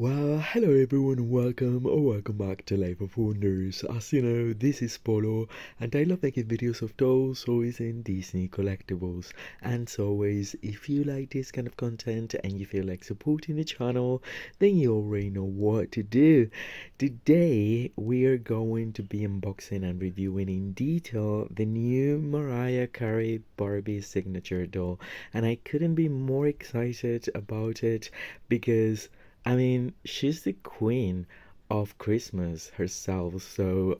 Well, hello everyone and welcome or welcome back to Life of Wonders. As you know, this is Polo and I love making videos of dolls, toys and Disney collectibles. And as always, if you like this kind of content and you feel like supporting the channel, then you already know what to do. Today, we are going to be unboxing and reviewing in detail the new Mariah Carey Barbie signature doll. And I couldn't be more excited about it because she's the queen of Christmas herself. So,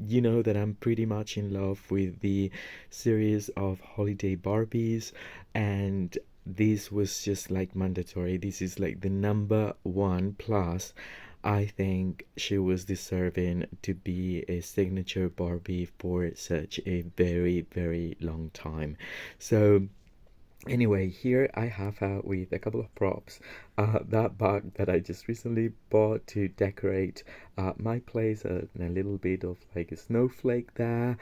you know that I'm pretty much in love with the series of holiday Barbies, and this was just like mandatory. This is like the number one. Plus, I think she was deserving to be a signature Barbie for such a very, very long time. So, anyway, here I have her with a couple of props. That bag that I just recently bought to decorate my place, and a little bit of like a snowflake there.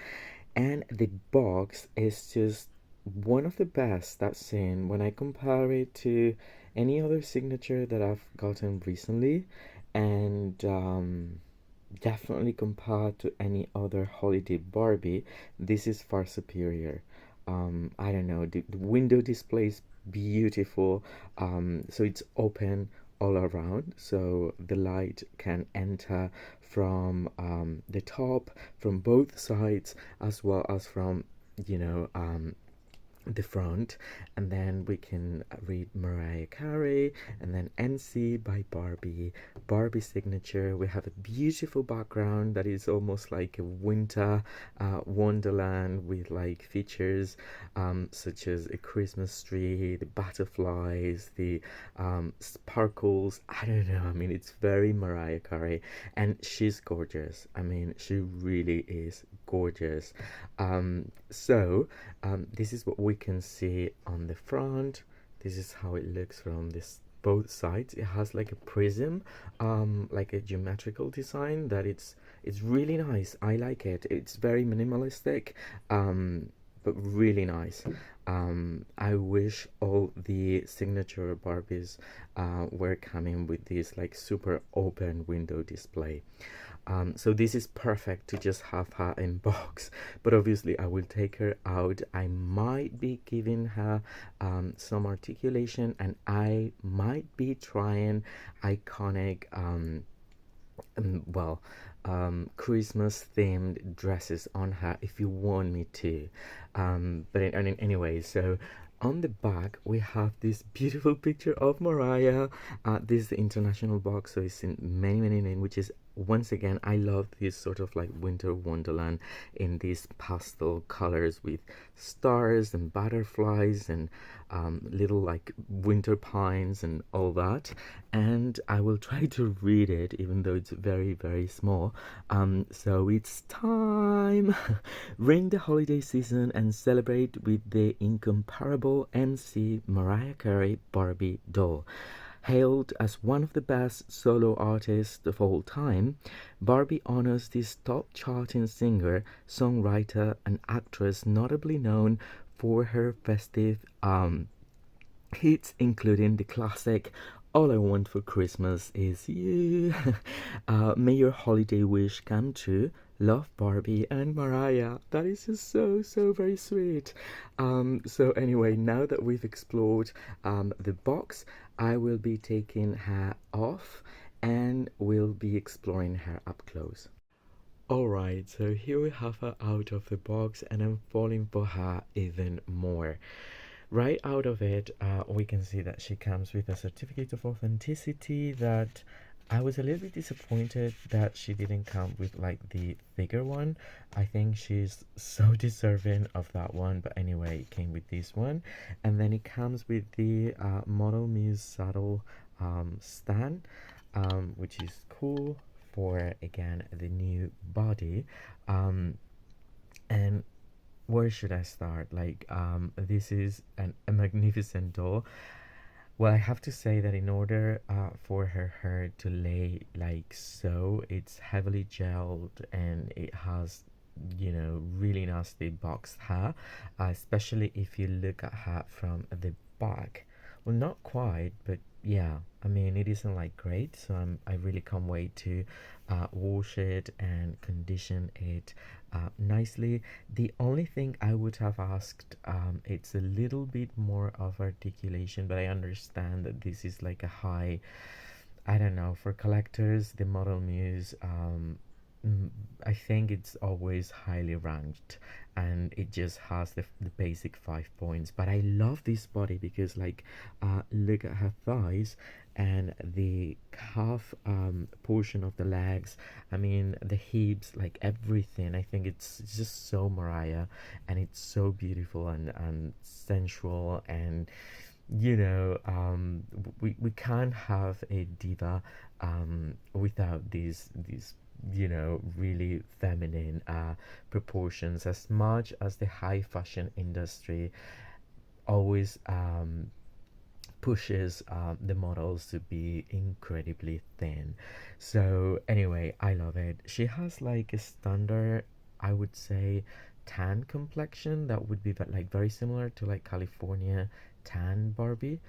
And the box is just one of the best that's seen when I compare it to any other signature that I've gotten recently. And definitely compared to any other holiday Barbie, this is far superior. I don't know, the window display is beautiful. So it's open all around, so the light can enter from the top, from both sides, as well as from, you know, the front. And then we can read Mariah Carey, and then NC by Barbie signature. We have a beautiful background that is almost like a winter wonderland with like features such as a Christmas tree, the butterflies, the sparkles. I don't know, it's very Mariah Carey, and she's gorgeous. She really is gorgeous. This is what we can see on the front. This is how it looks from this both sides. It has like a prism, like a geometrical design that it's really nice. I like it. It's very minimalistic, but really nice. I wish all the signature Barbies were coming with this like super open window display. So this is perfect to just have her in box, but obviously I will take her out. I might be giving her some articulation, and I might be trying iconic well, Christmas themed dresses on her if you want me to. Anyway, so on the back we have this beautiful picture of Mariah. This is the international box, so it's in many languages. Once again, I love this sort of like winter wonderland in these pastel colors with stars and butterflies and little like winter pines and all that. And I will try to read it even though it's very small. So it's time. Ring the holiday season and celebrate with the incomparable MC Mariah Carey Barbie doll. Hailed as one of the best solo artists of all time, Barbie honors this top charting singer, songwriter, and actress notably known for her festive hits, including the classic All I Want for Christmas Is You. May your holiday wish come true. Love, Barbie and Mariah. That is just so very sweet. So anyway, now that we've explored the box, I will be taking her off and we'll be exploring her up close. Alright, so here we have her out of the box, and I'm falling for her even more. Right out of it, we can see that she comes with a certificate of authenticity that I was a little bit disappointed that she didn't come with like the bigger one. I think she's so deserving of that one, but anyway, it came with this one. And then it comes with the Model Muse saddle stand, which is cool for, again, the new body. And where should I start? Like, this is a magnificent doll. Well, I have to say that in order for her hair to lay like so, it's heavily gelled and it has, you know, really nasty boxed hair, especially if you look at her from the back. Well, not quite, but yeah. I mean, it isn't like great, so I really can't wait to wash it and condition it nicely. The only thing I would have asked, it's a little bit more of articulation, but I understand that this is like a high, I don't know, for collectors, the Model Muse, mm, I think it's always highly ranked, and it just has the basic 5 points. But I love this body because, like, look at her thighs and the calf portion of the legs. I mean, the hips, like everything. I think it's just so Mariah, and it's so beautiful and sensual, and we can't have a diva without these really feminine proportions. As much as the high fashion industry always pushes the models to be incredibly thin. So anyway, I love it. She has like a standard, I would say, tan complexion that would be like very similar to like California tan Barbie,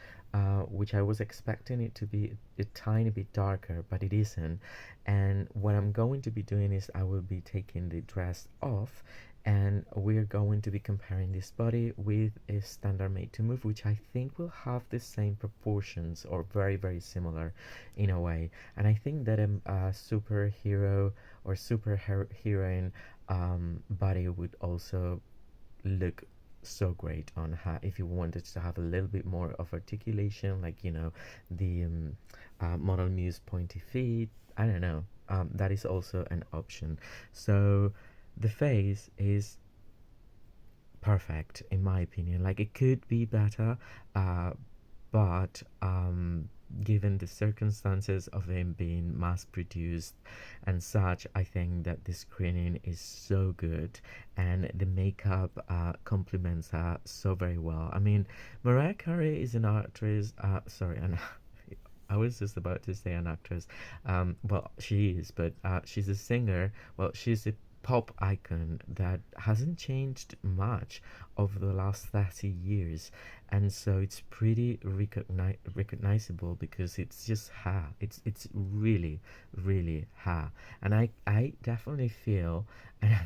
which I was expecting it to be a tiny bit darker, but it isn't. And what I'm going to be doing is I will be taking the dress off, and we're going to be comparing this body with a standard made to move, which I think will have the same proportions or very very similar in a way. And I think that a superhero or heroine body would also look so great on her if you wanted to have a little bit more of articulation, like the Model Muse pointy feet. I don't know, that is also an option. So the face is perfect in my opinion. Like, it could be better, uh, but given the circumstances of him being mass produced and such, I think that the screening is so good, and the makeup complements her so very well. I mean, Mariah Carey is an actress, sorry, an I was just about to say an actress. Well, she is, but she's a singer. Well, she's a pop icon that hasn't changed much over the last 30 years. And so it's pretty recognizable because it's just her. It's really, really her. And I definitely feel, and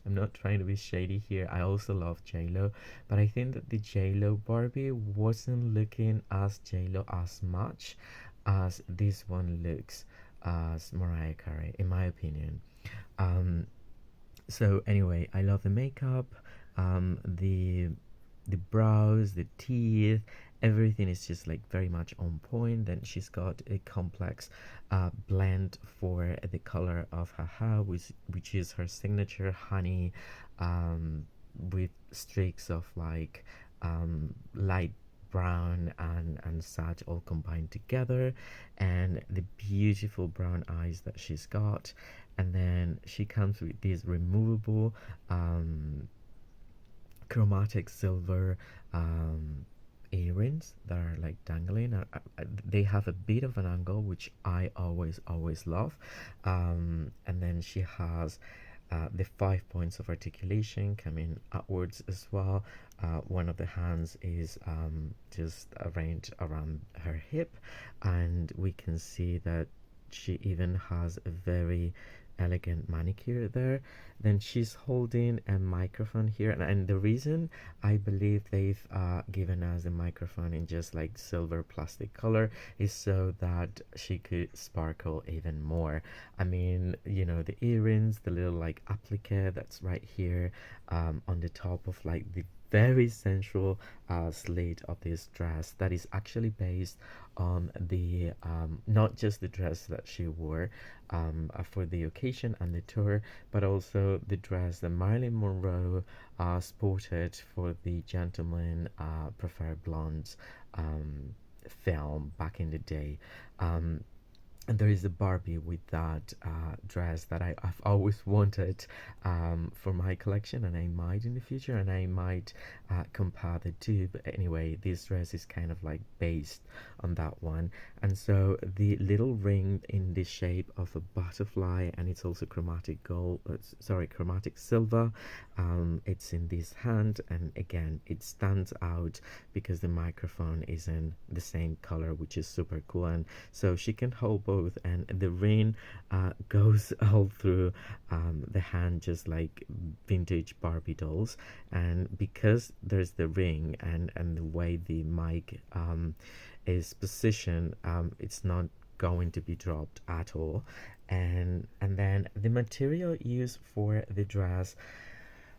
I'm not trying to be shady here, I also love J-Lo, but I think that the J-Lo Barbie wasn't looking as J-Lo as much as this one looks as Mariah Carey, in my opinion. Um, so anyway, I love the makeup, the brows, the teeth, everything is just like very much on point. Then she's got a complex blend for the color of her hair, which is her signature honey, um, with streaks of like light brown and such all combined together, and the beautiful brown eyes that she's got. And then she comes with these removable chromatic silver earrings that are like dangling. They have a bit of an angle, which I always love. And then she has the 5 points of articulation coming outwards as well. One of the hands is just arranged around her hip, and we can see that she even has a very elegant manicure there. Then she's holding a microphone here, and the reason I believe they've given us a microphone in just like silver plastic color is so that she could sparkle even more. I mean, the earrings, the little like applique that's right here on the top of like the very sensual slit of this dress that is actually based on the not just the dress that she wore for the occasion and the tour, but also the dress that Marilyn Monroe sported for the Gentlemen Prefer Blondes film back in the day. Um, and there is a Barbie with that dress that I've always wanted for my collection, and I might in the future, and I might compare the two. But anyway, this dress is kind of like based on that one, and so the little ring in the shape of a butterfly, and it's also chromatic gold, sorry, chromatic silver. It's in this hand, and again, it stands out because the microphone is in the same color, which is super cool. And so she can hold both, and the ring goes all through the hand, just like vintage Barbie dolls. And because there's the ring, and the way the mic is positioned, it's not going to be dropped at all. And then the material used for the dress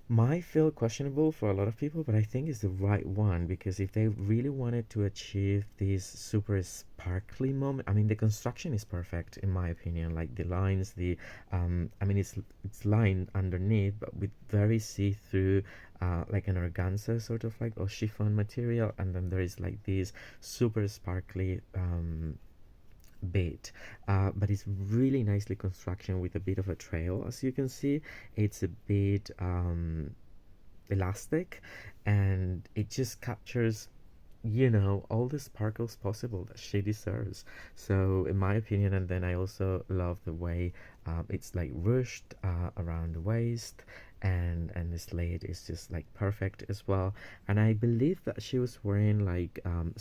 might feel questionable for a lot of people, but I think it's the right one, because if they really wanted to achieve this super sparkly moment, I mean, the construction is perfect in my opinion. Like the lines, I mean, it's lined underneath, but with very see-through, like an organza sort of like or chiffon material, and then there is like this super sparkly bit, but it's really nicely construction with a bit of a trail. As you can see, it's a bit elastic, and it just captures, all the sparkles possible that she deserves. So in my opinion, and then I also love the way it's like ruched around the waist, and the slit is just like perfect as well. And I believe that she was wearing like um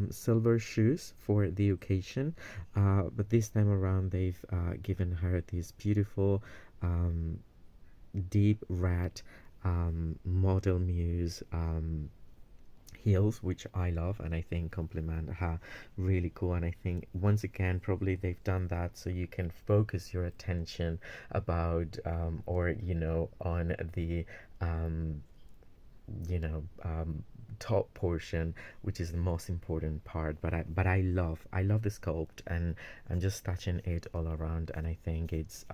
silver shoes for the occasion, but this time around they've given her these beautiful um, deep red model muse heels, which I love and I think complement her really cool. And I think once again, probably they've done that so you can focus your attention about or on the um, you know um, top portion, which is the most important part. But I love the sculpt, and I'm just touching it all around, and I think it's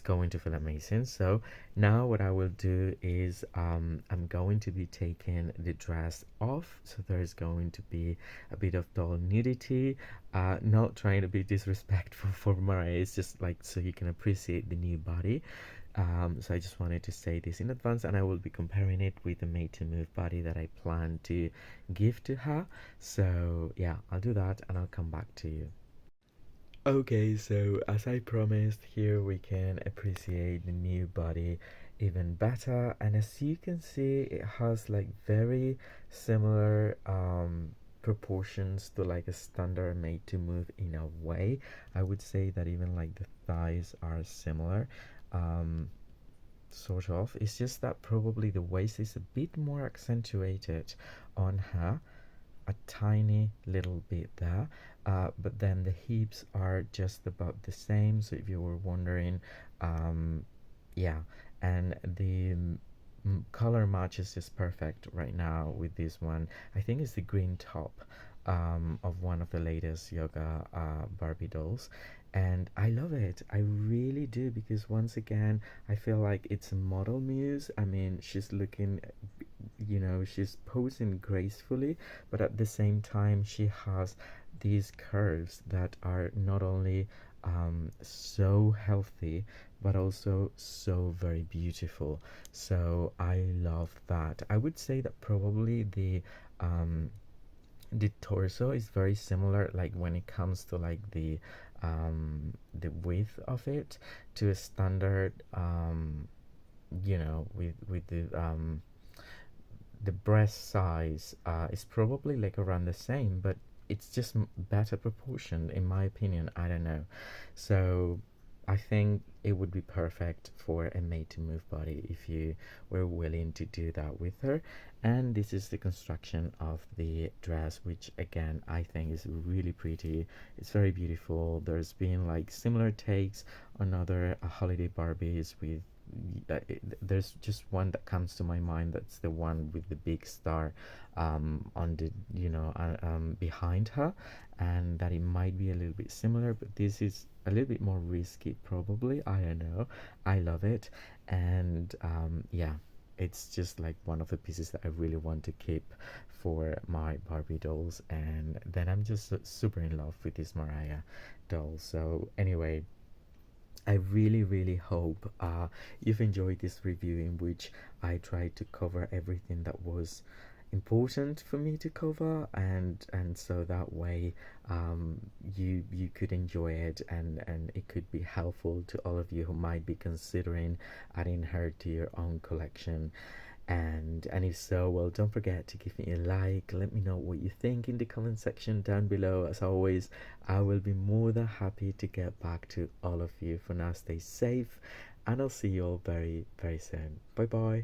going to feel amazing. So now what I will do is I'm going to be taking the dress off, so there's going to be a bit of doll nudity, not trying to be disrespectful for Mariah, it's just like so you can appreciate the new body. So I just wanted to say this in advance, and I will be comparing it with the Made to Move body that I plan to give to her. So yeah, I'll do that and I'll come back to you. Okay, so as I promised, here we can appreciate the new body even better. And as you can see, it has like very similar proportions to like a standard Made to Move in a way. I would say that even like the thighs are similar. Um, sort of. It's just that probably the waist is a bit more accentuated on her, a tiny little bit there, but then the hips are just about the same. So if you were wondering, yeah, and the color match is just perfect right now with this one. I think it's the green top of one of the latest yoga Barbie dolls, and I love it. I really do, because once again, I feel like it's a model muse. I mean, she's looking, she's posing gracefully, but at the same time, she has these curves that are not only so healthy but also so very beautiful. So I love that. I would say that probably the torso is very similar, like when it comes to like the width of it, to a standard with the breast size is probably like around the same, but it's just better proportioned in my opinion. I don't know. So I think it would be perfect for a Made to Move body if you were willing to do that with her. And this is the construction of the dress, which again I think is really pretty. It's very beautiful. There's been like similar takes on other holiday Barbies with there's just one that comes to my mind. That's the one with the big star on the behind her, and that it might be a little bit similar, but this is a little bit more risky probably. I don't know. I love it. And yeah, it's just like one of the pieces that I really want to keep for my Barbie dolls. And then I'm just super in love with this Mariah doll. So anyway, I really, really hope you've enjoyed this review in which I tried to cover everything that was important for me to cover, and so that way you could enjoy it, and it could be helpful to all of you who might be considering adding her to your own collection. And if so, well, don't forget to give me a like. Let me know what you think in the comment section down below. As always, I will be more than happy to get back to all of you. For now, stay safe, and I'll see you all very, very soon. Bye bye.